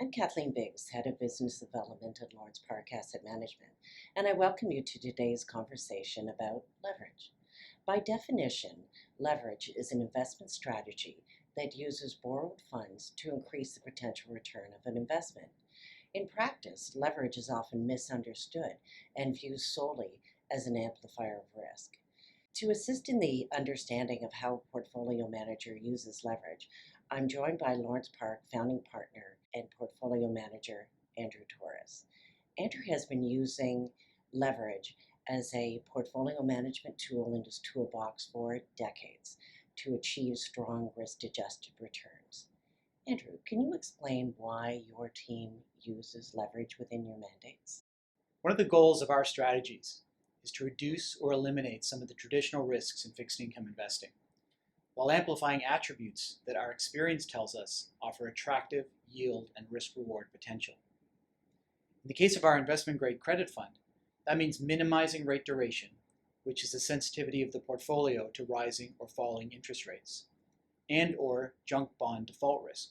I'm Kathleen Biggs, Head of Business Development at Lawrence Park Asset Management, and I welcome you to today's conversation about leverage. By definition, leverage is an investment strategy that uses borrowed funds to increase the potential return of an investment. In practice, leverage is often misunderstood and viewed solely as an amplifier of risk. To assist in the understanding of how a portfolio manager uses leverage, I'm joined by Lawrence Park founding partner and portfolio manager, Andrew Torres. Andrew has been using leverage as a portfolio management tool in his toolbox for decades to achieve strong risk-adjusted returns. Andrew, can you explain why your team uses leverage within your mandates? One of the goals of our strategies is to reduce or eliminate some of the traditional risks in fixed income investing, while amplifying attributes that our experience tells us offer attractive yield and risk-reward potential. In the case of our investment-grade credit fund, that means minimizing rate duration, which is the sensitivity of the portfolio to rising or falling interest rates, and or junk bond default risk,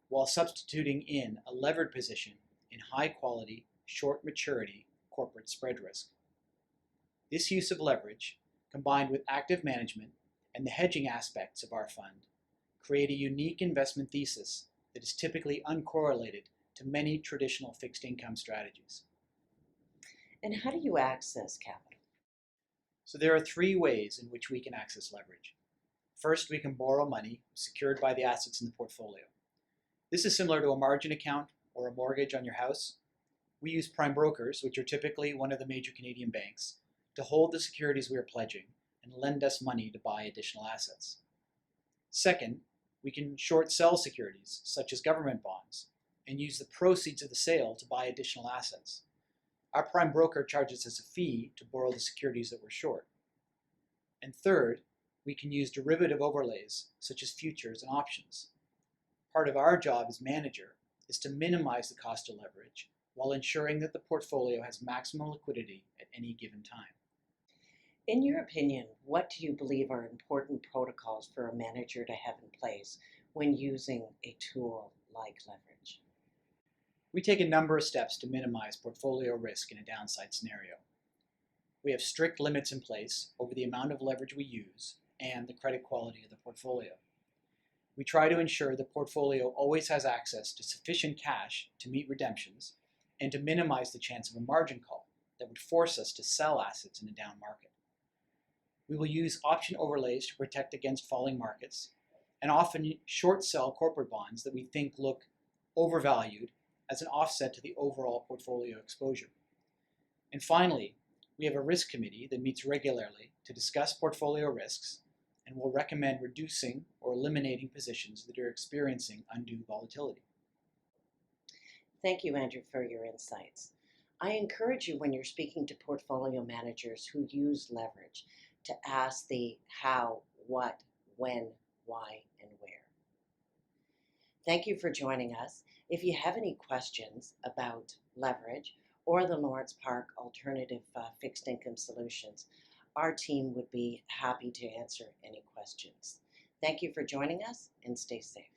while substituting in a levered position in high-quality, short maturity corporate spread risk. This use of leverage, combined with active management and the hedging aspects of our fund, create a unique investment thesis that is typically uncorrelated to many traditional fixed income strategies. And how do you access capital? So there are three ways in which we can access leverage. First, we can borrow money secured by the assets in the portfolio. This is similar to a margin account or a mortgage on your house. We use prime brokers, which are typically one of the major Canadian banks, to hold the securities we are pledging and lend us money to buy additional assets. Second, we can short sell securities, such as government bonds, and use the proceeds of the sale to buy additional assets. Our prime broker charges us a fee to borrow the securities that we're short. And third, we can use derivative overlays, such as futures and options. Part of our job as manager is to minimize the cost of leverage while ensuring that the portfolio has maximum liquidity at any given time. In your opinion, what do you believe are important protocols for a manager to have in place when using a tool like leverage? We take a number of steps to minimize portfolio risk in a downside scenario. We have strict limits in place over the amount of leverage we use and the credit quality of the portfolio. We try to ensure the portfolio always has access to sufficient cash to meet redemptions and to minimize the chance of a margin call that would force us to sell assets in a down market. We will use option overlays to protect against falling markets and often short sell corporate bonds that we think look overvalued as an offset to the overall portfolio exposure. And finally, we have a risk committee that meets regularly to discuss portfolio risks and will recommend reducing or eliminating positions that are experiencing undue volatility. Thank you, Andrew, for your insights. I encourage you when you're speaking to portfolio managers who use leverage to ask the how, what, when, why, and where. Thank you for joining us. If you have any questions about leverage or the Lawrence Park alternative fixed income solutions, our team would be happy to answer any questions. Thank you for joining us and stay safe.